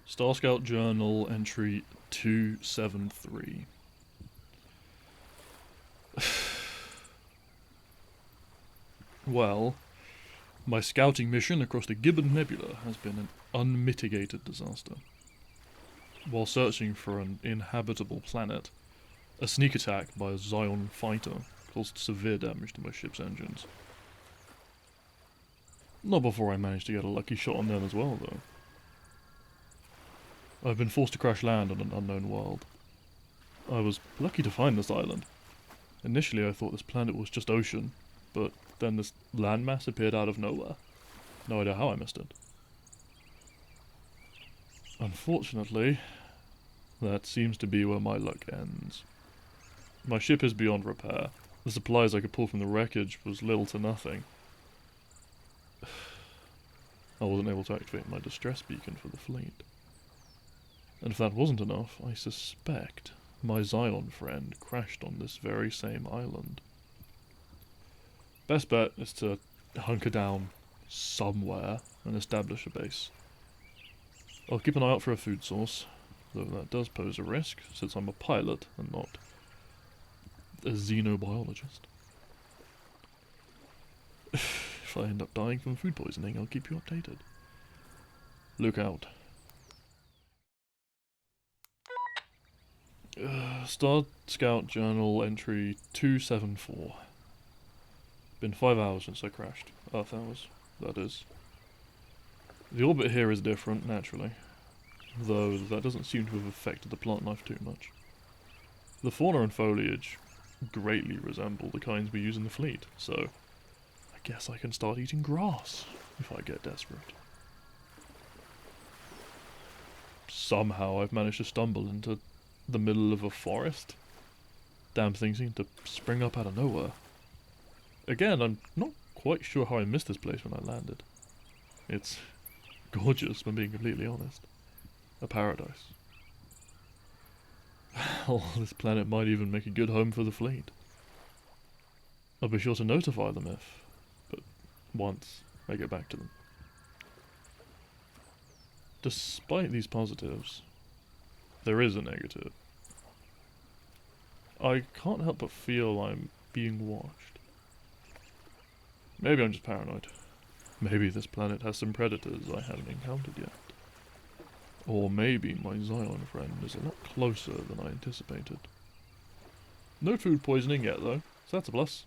Star Scout Journal entry 273. Well, my scouting mission across the Gibbon Nebula has been an unmitigated disaster. While searching for an inhabitable planet, a sneak attack by a Zyon fighter caused severe damage to my ship's engines. Not before I managed to get a lucky shot on them as well, though. I've been forced to crash land on an unknown world. I was lucky to find this island. Initially I thought this planet was just ocean, but then this landmass appeared out of nowhere. No idea how I missed it. Unfortunately, that seems to be where my luck ends. My ship is beyond repair. The supplies I could pull from the wreckage was little to nothing. I wasn't able to activate my distress beacon for the fleet. And if that wasn't enough, I suspect my Zyon friend crashed on this very same island. Best bet is to hunker down somewhere and establish a base. I'll keep an eye out for a food source, though that does pose a risk, since I'm a pilot and not a xenobiologist. If I end up dying from food poisoning, I'll keep you updated. Look out. Star Scout Journal entry 274. Been 5 hours since I crashed. Earth hours, that is. The orbit here is different, naturally, though that doesn't seem to have affected the plant life too much. The fauna and foliage greatly resemble the kinds we use in the fleet, so I guess I can start eating grass if I get desperate. Somehow I've managed to stumble into the middle of a forest. Damn thing seemed to spring up out of nowhere. Again, I'm not quite sure how I missed this place when I landed. It's gorgeous, if I'm being completely honest. A paradise. Hell, this planet might even make a good home for the fleet. I'll be sure to notify them but once I get back to them. Despite these positives, there is a negative. I can't help but feel I'm being watched. Maybe I'm just paranoid. Maybe this planet has some predators I haven't encountered yet. Or maybe my Zyon friend is a lot closer than I anticipated. No food poisoning yet though, so that's a plus.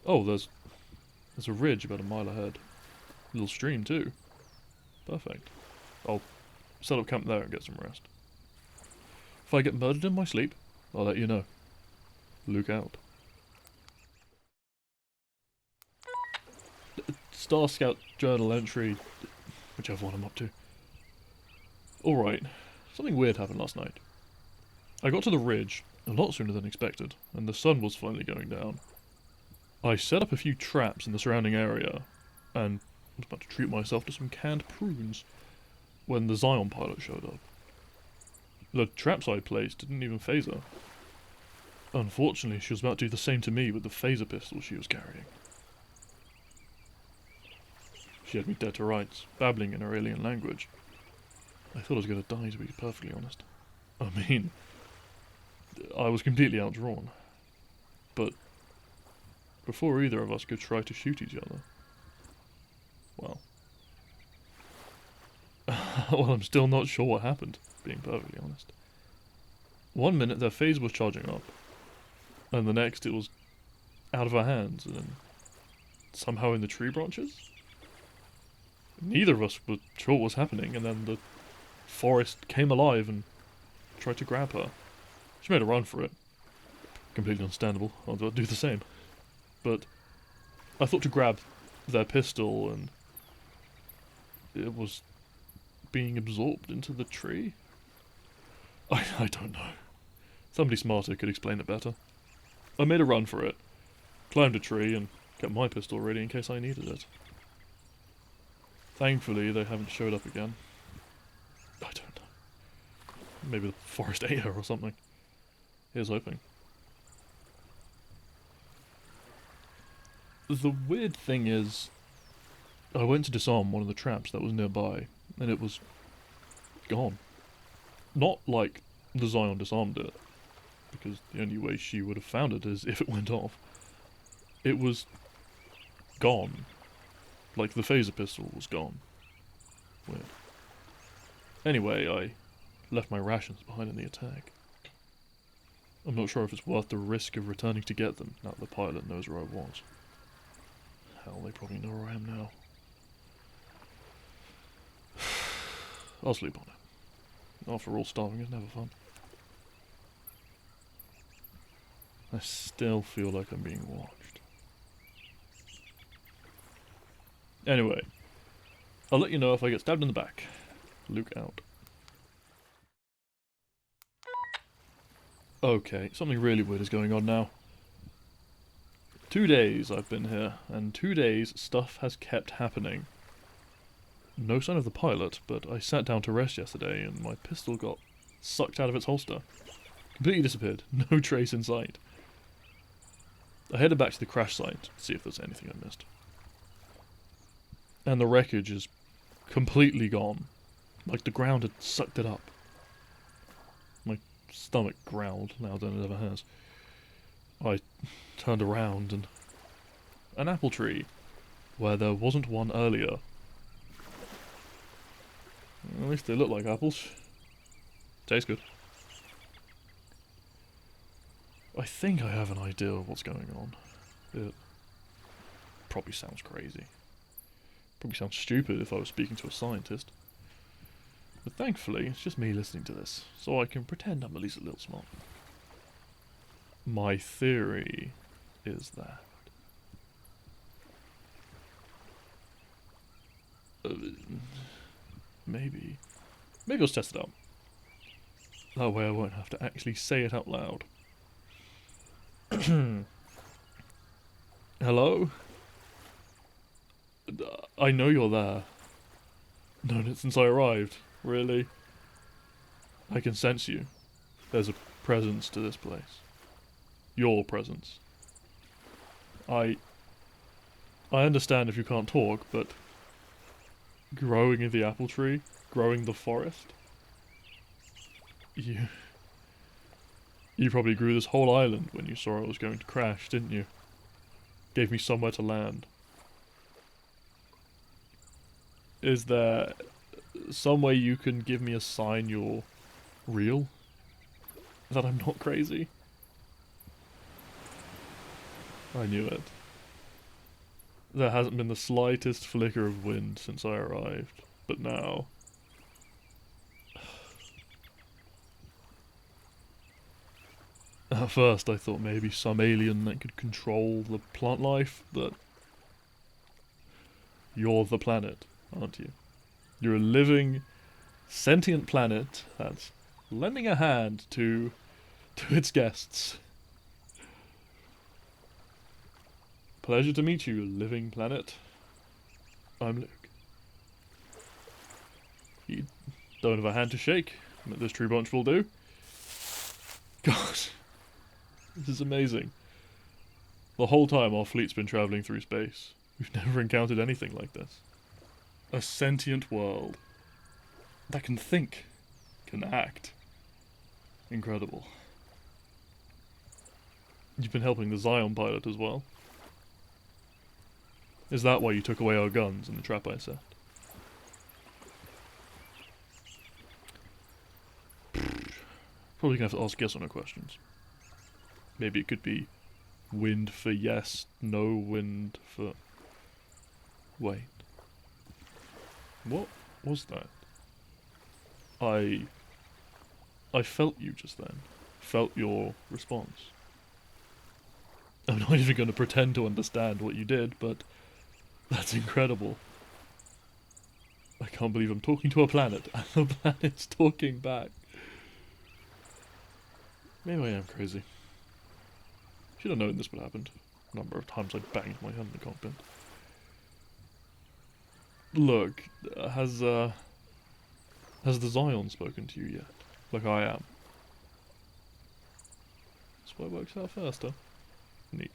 Oh, there's a ridge about a mile ahead. A little stream too. Perfect. I'll set up camp there and get some rest. If I get murdered in my sleep, I'll let you know. Look out. Star Scout Journal entry, whichever one I'm up to. Alright, something weird happened last night. I got to the ridge a lot sooner than expected, and the sun was finally going down. I set up a few traps in the surrounding area, and was about to treat myself to some canned prunes, when the Zyon pilot showed up. The traps I placed didn't even phase her. Unfortunately, she was about to do the same to me with the phaser pistol she was carrying. She had me dead to rights, babbling in her alien language. I thought I was going to die, to be perfectly honest. I mean, I was completely outdrawn. But before either of us could try to shoot each other, well... well, I'm still not sure what happened, being perfectly honest. One minute their phase was charging up, and the next it was out of our hands, and then somehow in the tree branches? Neither of us were sure what was happening, and then the forest came alive and tried to grab her. She made a run for it. Completely understandable, I'll do the same. But I thought to grab their pistol, and it was being absorbed into the tree? I don't know. Somebody smarter could explain it better. I made a run for it, climbed a tree, and kept my pistol ready in case I needed it. Thankfully, they haven't showed up again. I don't know. Maybe the forest ate her or something. Here's hoping. The weird thing is, I went to disarm one of the traps that was nearby, and it was gone. Not like the Zyon disarmed it, because the only way she would have found it is if it went off. It was gone. Like the phaser pistol was gone. Weird. Anyway, I left my rations behind in the attack. I'm not sure if it's worth the risk of returning to get them, now that the pilot knows where I was. Hell, they probably know where I am now. I'll sleep on it. After all, starving is never fun. I still feel like I'm being watched. Anyway, I'll let you know if I get stabbed in the back. Luke out. Okay, something really weird is going on now. 2 days I've been here, and 2 days stuff has kept happening. No sign of the pilot, but I sat down to rest yesterday and my pistol got sucked out of its holster. Completely disappeared, no trace in sight. I headed back to the crash site to see if there's anything I missed. And the wreckage is completely gone. Like the ground had sucked it up. My stomach growled louder than it ever has. I turned around and... an apple tree, where there wasn't one earlier. At least they look like apples. Tastes good. I think I have an idea of what's going on. It probably sounds crazy. Probably sounds stupid if I was speaking to a scientist. But thankfully, it's just me listening to this, so I can pretend I'm at least a little smart. My theory is that... maybe let's test it out. That way I won't have to actually say it out loud. Hello? I know you're there. Known it since I arrived. Really? I can sense you. There's a presence to this place. Your presence. I understand if you can't talk, but growing in the apple tree, growing the forest, you probably grew this whole island when you saw I was going to crash, didn't you? Gave me somewhere to land. Is there some way you can give me a sign you're real? That I'm not crazy? I knew it. There hasn't been the slightest flicker of wind since I arrived, but now... At first I thought maybe some alien that could control the plant life, but... You're the planet, aren't you? You're a living, sentient planet that's lending a hand to its guests. Pleasure to meet you, living planet. I'm Luke. You don't have a hand to shake, but this tree branch will do. God, this is amazing. The whole time our fleet's been travelling through space, we've never encountered anything like this. A sentient world that can think, can act. Incredible. You've been helping the Zyon pilot as well. Is that why you took away our guns in the trap I set? Probably gonna have to ask yes or no questions. Maybe it could be wind for yes, no wind for... Wait. What was that? I felt you just then. Felt your response. I'm not even going to pretend to understand what you did, but that's incredible. I can't believe I'm talking to a planet, and the planet's talking back. Maybe I am crazy. Should have known this would happen. Number of times I banged my head in the cockpit. Look, has the Zyon spoken to you yet? Like I am. That's why it works out first, huh? Neat.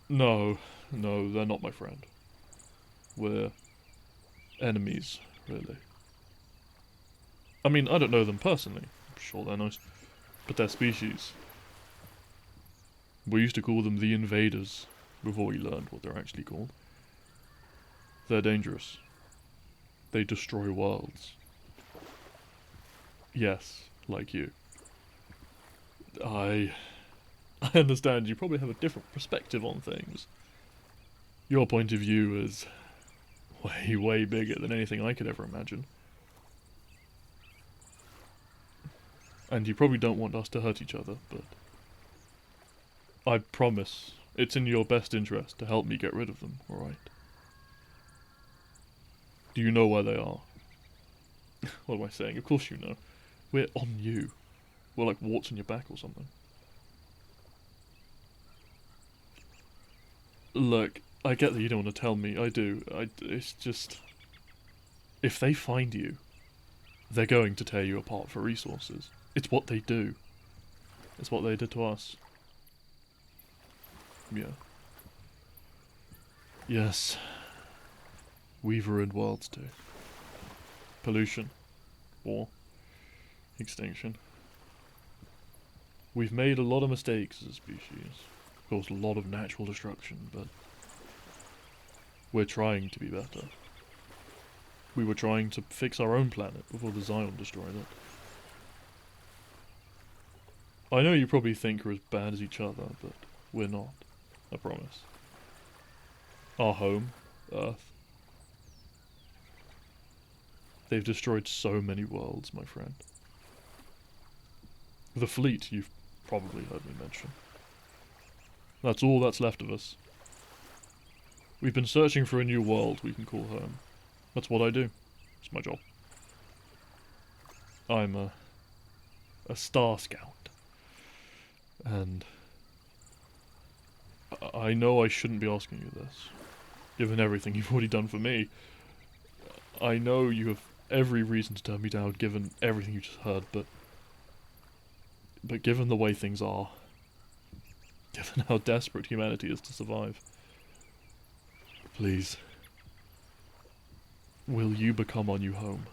No, they're not my friend. We're enemies, really. I mean, I don't know them personally. I'm sure they're nice. But their species. We used to call them the invaders before we learned what they're actually called. They're dangerous. They destroy worlds. Yes, like you. I understand you probably have a different perspective on things. Your point of view is way, way bigger than anything I could ever imagine. And you probably don't want us to hurt each other, but I promise it's in your best interest to help me get rid of them, alright? Do you know where they are? What am I saying? Of course you know. We're on you. We're like warts on your back or something. Look, I get that you don't want to tell me. I do. It's just... If they find you, they're going to tear you apart for resources. It's what they do. It's what they did to us. Yeah. Yes. We've ruined worlds too. Pollution. War. Extinction. We've made a lot of mistakes as a species. Caused a lot of natural destruction, but we're trying to be better. We were trying to fix our own planet before the Zyon destroyed it. I know you probably think we're as bad as each other, but we're not. I promise. Our home, Earth. They've destroyed so many worlds, my friend. The fleet, you've probably heard me mention. That's all that's left of us. We've been searching for a new world we can call home. That's what I do. It's my job. I'm a star scout. And I know I shouldn't be asking you this, given everything you've already done for me. I know you have every reason to turn me down, given everything you just heard, but given the way things are, given how desperate humanity is to survive, please, will you become our new home?